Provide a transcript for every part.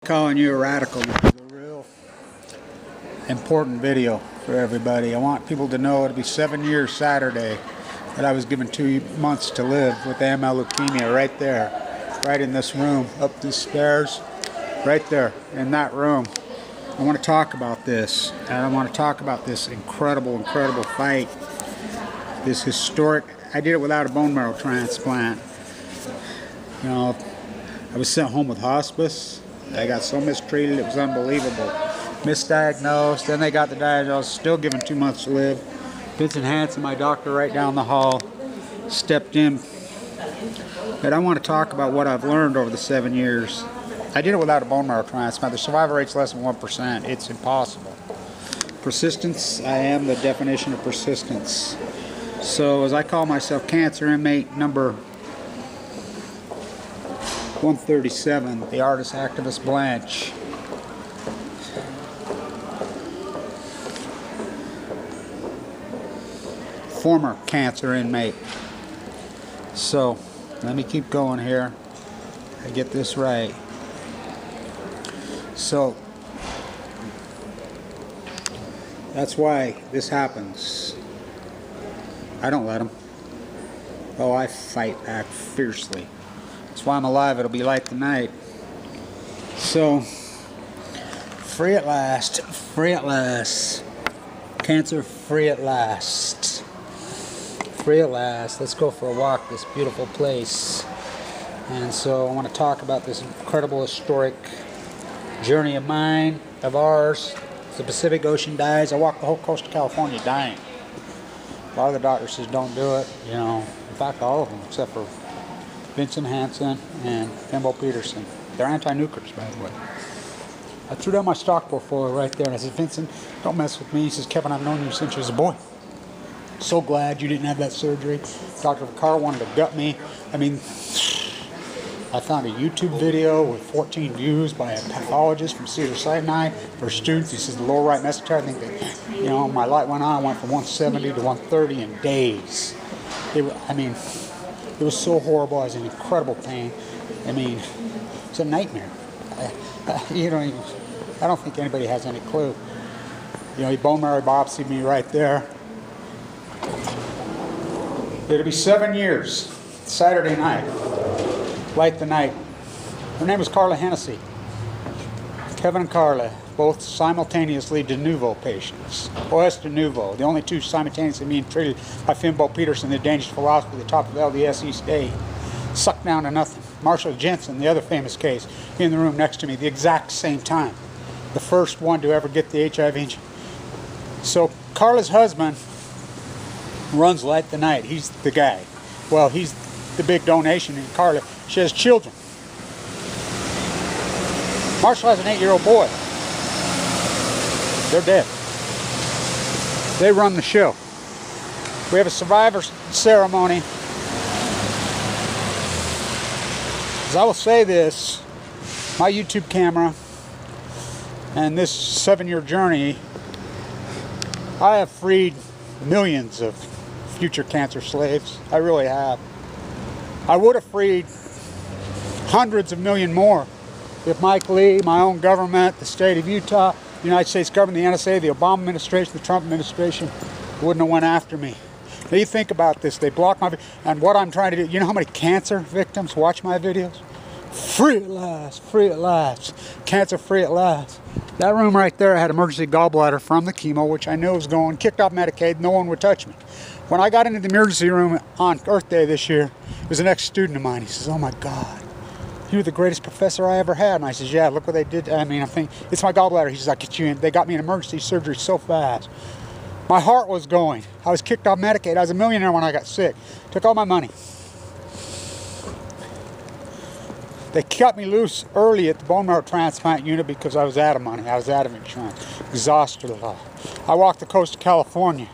Calling you a radical. This is a real important video for everybody. I want people to know it'll be 7 years Saturday that I was given 2 months to live with AML leukemia right there, right in this room, up these stairs, right there in that room. I want to talk about this, and I want to talk about this incredible fight, this historic. I did it without a bone marrow transplant. You know, I was sent home with hospice. I got so mistreated, it was unbelievable. Misdiagnosed, then they got the diagnosis, still given 2 months to live. Vincent Hansen, my doctor right down the hall, stepped in. But I want to talk about what I've learned over the 7 years. I did it without a bone marrow transplant. The survival rate's less than 1%. It's impossible. Persistence, I am the definition of persistence. So as I call myself cancer inmate number 137, the artist activist Blanche. Former cancer inmate. So let me keep going here. I get this right. So that's why this happens. I don't let them. Oh, I fight back fiercely. That's why I'm alive. It'll be light tonight. So, free at last. Free at last. Cancer free at last. Free at last. Let's go for a walk, this beautiful place. And so I want to talk about this incredible historic journey of mine, of ours. The Pacific Ocean dies. I walked the whole coast of California dying. A lot of the doctors says don't do it. You know, in fact, all of them except for Vincent Hansen and Fimbo Peterson. They're anti-nukers, by the way. I threw down my stock portfolio right there and I said, Vincent, don't mess with me. He says, Kevin, I've known you since you was a boy. So glad you didn't have that surgery. Dr. Vicar wanted to gut me. I mean, I found a YouTube video with 14 views by a pathologist from Cedars-Sinai for students. He says the lower right mesentery, I think that, you know, my light went on. I went from 170 to 130 in days. It was so horrible. I was in incredible pain. I mean, it's a nightmare. I don't think anybody has any clue. You know, he bone marrow biopsied me right there. It'll be 7 years, Saturday night, light the night. Her name was Carla Hennessy. Kevin and Carla, both simultaneously de novo patients. OS de novo, the only two simultaneously being treated by Fimbo Peterson, the dangerous philosopher at the top of LDS East 8. Sucked down to nothing. Marshall Jensen, the other famous case, in the room next to me, the exact same time. The first one to ever get the HIV. So Carla's husband runs Light the Night. He's the guy. Well, he's the big donation in Carla. She has children. Marshall has an 8-year-old boy. They're dead. They run the show. We have a survivor ceremony. As I will say this, my YouTube camera and this 7-year journey, I have freed millions of future cancer slaves. I really have. I would have freed hundreds of million more if Mike Lee, my own government, the state of Utah, the United States government, the NSA, the Obama administration, the Trump administration wouldn't have went after me. Now you think about this, they block my, and what I'm trying to do, you know how many cancer victims watch my videos? Free at last, free at last, cancer free at last. That room right there, I had emergency gallbladder from the chemo, which I knew was going, kicked off Medicaid, no one would touch me. When I got into the emergency room on Earth Day this year, it was an ex-student of mine. He says, oh my God, you're the greatest professor I ever had. And I says, yeah, look what they did. I mean, I think it's my gallbladder. He says, I'll get you in. They got me in emergency surgery so fast. My heart was going. I was kicked off Medicaid. I was a millionaire when I got sick. Took all my money. They cut me loose early at the bone marrow transplant unit because I was out of money. I was out of insurance. Exhausted a lot. I walked the coast of California.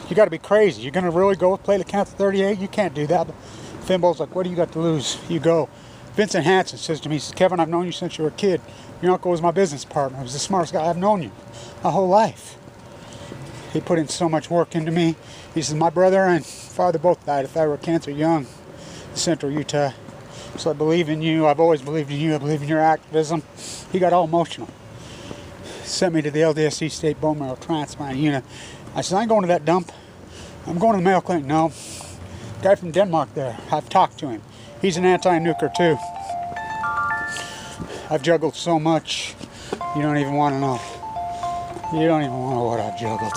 You got to be crazy. You're going to really go with platelet count 38? You can't do that. But Fimbo's like, what do you got to lose? You go. Vincent Hansen says to me, he says, Kevin, I've known you since you were a kid. Your uncle was my business partner. He was the smartest guy I've known you my whole life. He put in so much work into me. He says, my brother and father both died of thyroid cancer young in central Utah. So I believe in you. I've always believed in you. I believe in your activism. He got all emotional. Sent me to the LDSC State Bone Marrow Transplant Unit. I said, I ain't going to that dump. I'm going to the Mayo Clinic. No. Guy from Denmark there. I've talked to him. He's an anti-nuker too. I've juggled so much, you don't even want to know. You don't even want to know what I've juggled.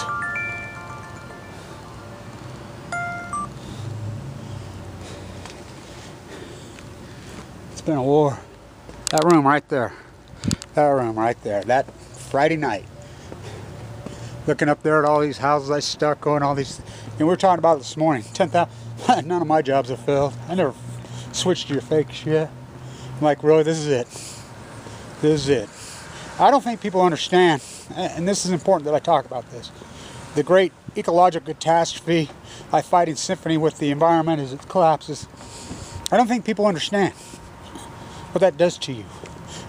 It's been a war. That room right there. That room right there. That Friday night. Looking up there at all these houses I stuck on, all these. And we were talking about it this morning. 10,000. None of my jobs are filled. I never switched to your fake shit. I'm like, really, this is it. This is it. I don't think people understand, and this is important that I talk about this, the great ecological catastrophe I fight in symphony with the environment as it collapses. I don't think people understand what that does to you.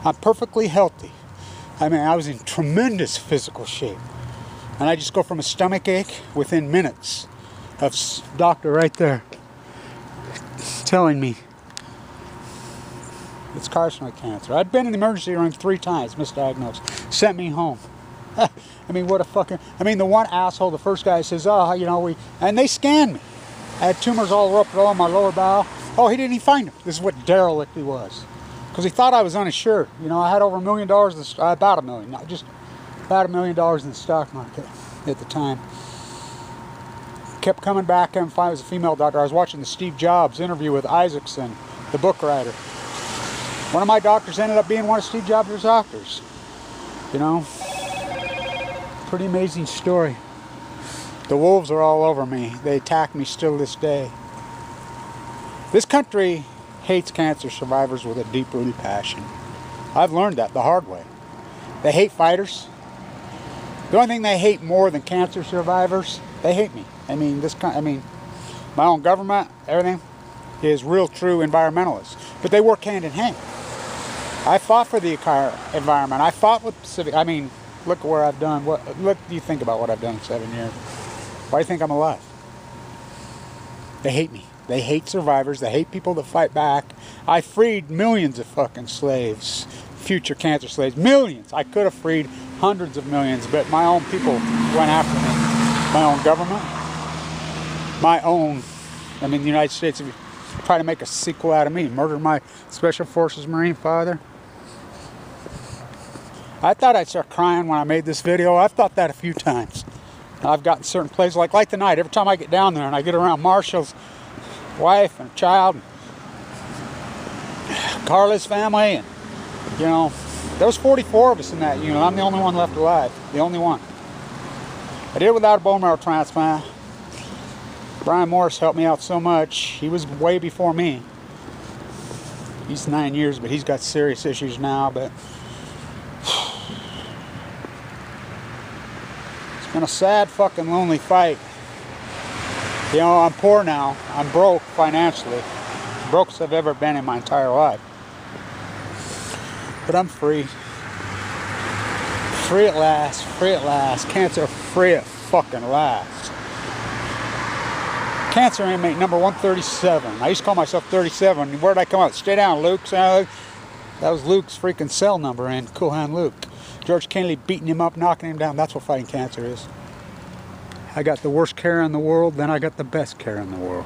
I'm perfectly healthy. I mean, I was in tremendous physical shape. And I just go from a stomach ache within minutes of doctor right there telling me it's carcinoid cancer. I'd been in the emergency room 3 times, misdiagnosed. Sent me home. I mean, what a fucking... I mean, the one asshole, the first guy says, oh, you know, and they scanned me. I had tumors all up on my lower bowel. Oh, he didn't even find them. This is what derelict he was. Because he thought I was uninsured. You know, I had over $1 million, about $1 million, not just about $1 million in the stock market at the time. Kept coming back and finally was a female doctor. I was watching the Steve Jobs interview with Isaacson, the book writer. One of my doctors ended up being one of Steve Jobs' doctors. You know, pretty amazing story. The wolves are all over me. They attack me still this day. This country hates cancer survivors with a deep-rooted passion. I've learned that the hard way. They hate fighters. The only thing they hate more than cancer survivors, they hate me. I mean, my own government, everything is real, true environmentalists. But they work hand in hand. I fought for the environment. I fought with Pacific. I mean, look at where I've done. What do you think about what I've done in 7 years? Why do you think I'm alive? They hate me. They hate survivors. They hate people that fight back. I freed millions of fucking slaves, future cancer slaves. Millions. I could have freed hundreds of millions, but my own people went after me. My own government. My own, the United States tried to make a sequel out of me. Murdered my Special Forces Marine father. I thought I'd start crying when I made this video. I've thought that a few times. I've gotten certain places, like tonight, every time I get down there and I get around Marshall's wife and child, and Carla's family, and you know, there was 44 of us in that unit. I'm the only one left alive. The only one. I did it without a bone marrow transplant. Brian Morris helped me out so much. He was way before me. He's 9 years, but he's got serious issues now, but it's been a sad fucking lonely fight. You know, I'm poor now. I'm broke financially. Broke as I've ever been in my entire life. But I'm free. Free at last. Free at last. Cancer free at fucking last. Cancer inmate number 137. I used to call myself 37. Where did I come out? Stay down, Luke. That was Luke's freaking cell number in Cool Hand Luke. George Kennedy beating him up, knocking him down. That's what fighting cancer is. I got the worst care in the world, then I got the best care in the world.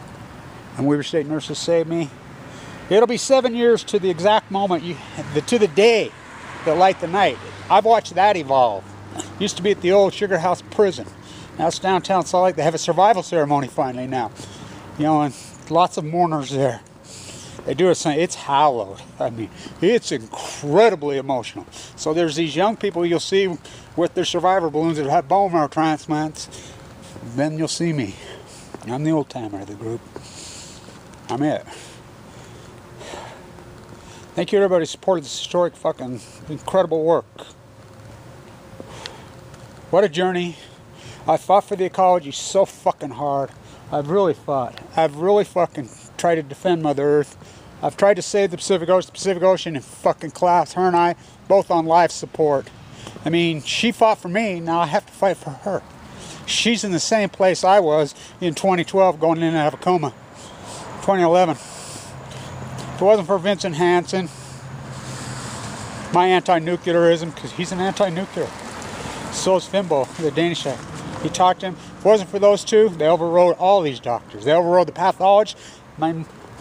And Weaver State nurses saved me. It'll be 7 years to the exact moment, to the day that light the night. I've watched that evolve. Used to be at the old Sugar House prison. Now it's downtown Salt Lake. They have a survival ceremony finally now. You know, and lots of mourners there. They do it. It's hallowed. I mean, it's incredibly emotional. So there's these young people you'll see with their survivor balloons that have bone marrow transplants. Then you'll see me. I'm the old timer of the group. I'm it. Thank you everybody who supported this historic fucking incredible work. What a journey. I fought for the ecology so fucking hard. I've really fought. I've really fucking tried to defend Mother Earth. I've tried to save the Pacific Ocean. The Pacific Ocean in fucking collapse. Her and I both on life support. I mean, she fought for me. Now I have to fight for her. She's in the same place I was in 2012 going in and out of a coma. 2011. If it wasn't for Vincent Hansen, my anti-nuclearism, because he's an anti-nuclear. So is Fimbo, the Danish guy. He talked to him. If it wasn't for those two, they overrode all these doctors. They overrode the pathologist.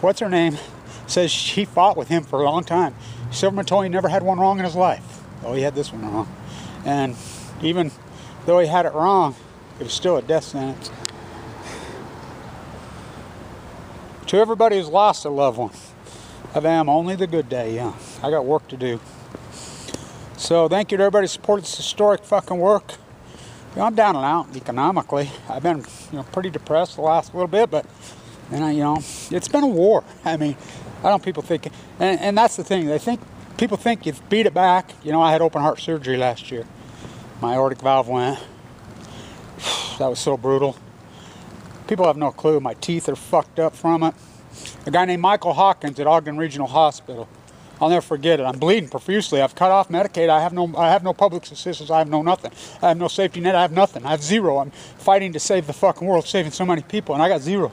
What's her name? Says he fought with him for a long time. Silverman told me he never had one wrong in his life. Oh, he had this one wrong. And even though he had it wrong, it was still a death sentence. To everybody who's lost a loved one, I am only the good day young. I got work to do. So thank you to everybody who supported this historic fucking work. You know, I'm down and out economically. I've been, pretty depressed the last little bit, but it's been a war. I mean, I don't people think, and that's the thing. People think you've beat it back. I had open heart surgery last year. My aortic valve went. That was so brutal. People have no clue. My teeth are fucked up from it. A guy named Michael Hawkins at Ogden Regional Hospital. I'll never forget it. I'm bleeding profusely. I've cut off Medicaid. I have no public assistance. I have no nothing. I have no safety net. I have nothing. I have zero. I'm fighting to save the fucking world, saving so many people, and I got zero.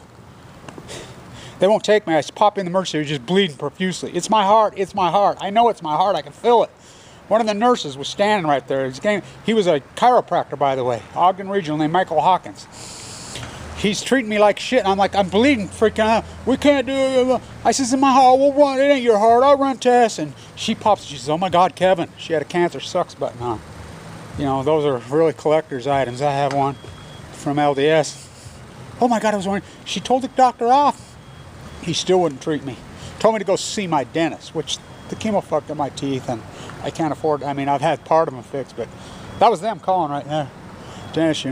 They won't take me. I just pop in the emergency room, just bleeding profusely. It's my heart. It's my heart. I know it's my heart. I can feel it. One of the nurses was standing right there. He was a chiropractor, by the way. Ogden Regional, named Michael Hawkins. He's treating me like shit. And I'm like, I'm bleeding, freaking out. We can't do it. I says, in my heart, we'll run. It ain't your heart. I'll run tests. And she pops. She says, oh my God, Kevin. She had a cancer sucks button on. Those are really collector's items. I have one from LDS. Oh my God, I was wondering. She told the doctor off. He still wouldn't treat me. Told me to go see my dentist, which the chemo fucked up my teeth, and I can't afford. I mean, I've had part of them fixed, but that was them calling right there. Dentist, you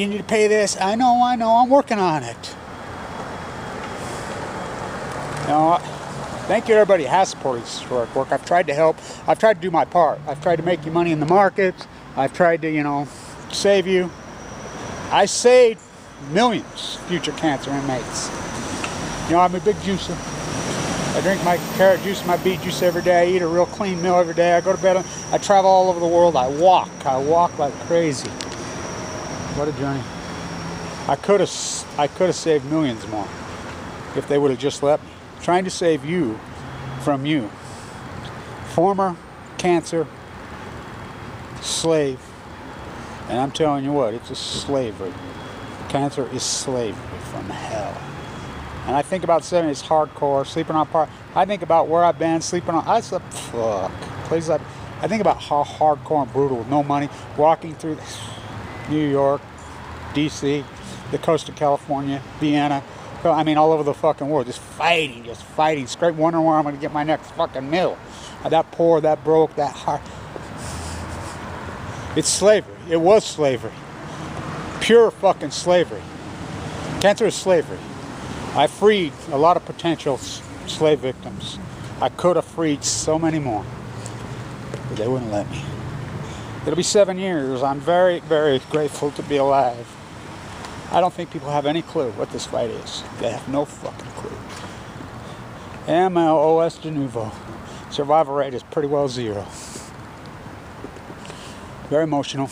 need to pay this. I know, I'm working on it. Thank you to everybody who has supported this historic work. I've tried to help. I've tried to do my part. I've tried to make you money in the markets. I've tried to, save you. I saved millions of future cancer inmates. I'm a big juicer. I drink my carrot juice, my beet juice every day. I eat a real clean meal every day. I go to bed. I travel all over the world. I walk like crazy. What a journey. I could have saved millions more if they would have just let me. Trying to save you from you. Former cancer slave. And I'm telling you what, it's a slavery. Cancer is slavery from hell. And I think about 70s, it's hardcore, sleeping on part. I think about where I've been, sleeping on, I think about how hardcore and brutal, with no money, walking through New York, DC, the coast of California, Vienna, I mean all over the fucking world, just fighting, straight wondering where I'm going to get my next fucking meal. That poor, that broke, that hard. It's slavery. It was slavery. Pure fucking slavery. Cancer is slavery. I freed a lot of potential slave victims. I could have freed so many more, but they wouldn't let me. It'll be 7 years. I'm very, very grateful to be alive. I don't think people have any clue what this fight is. They have no fucking clue. MAH00231. Survival rate is pretty well 0. Very emotional.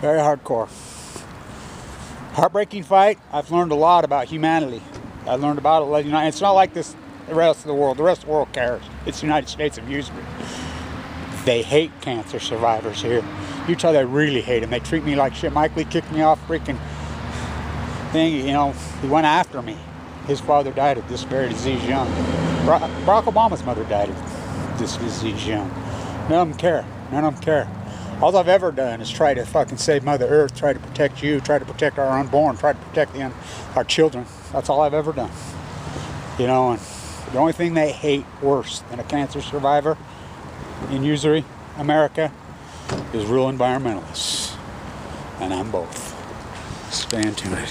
Very hardcore. Heartbreaking fight. I've learned a lot about humanity. I learned about it. It's not like this. The rest of the world. The rest of the world cares. It's the United States of usury. They hate cancer survivors here. Utah, they really hate them. They treat me like shit. Mike Lee kicked me off freaking thing. He went after me. His father died of this very disease young. Barack Obama's mother died of this disease young. None of them care. None of them care. All I've ever done is try to fucking save Mother Earth, try to protect you, try to protect our unborn, try to protect our children. That's all I've ever done. And the only thing they hate worse than a cancer survivor in usury, America, is real environmentalists. And I'm both. Stay in tune.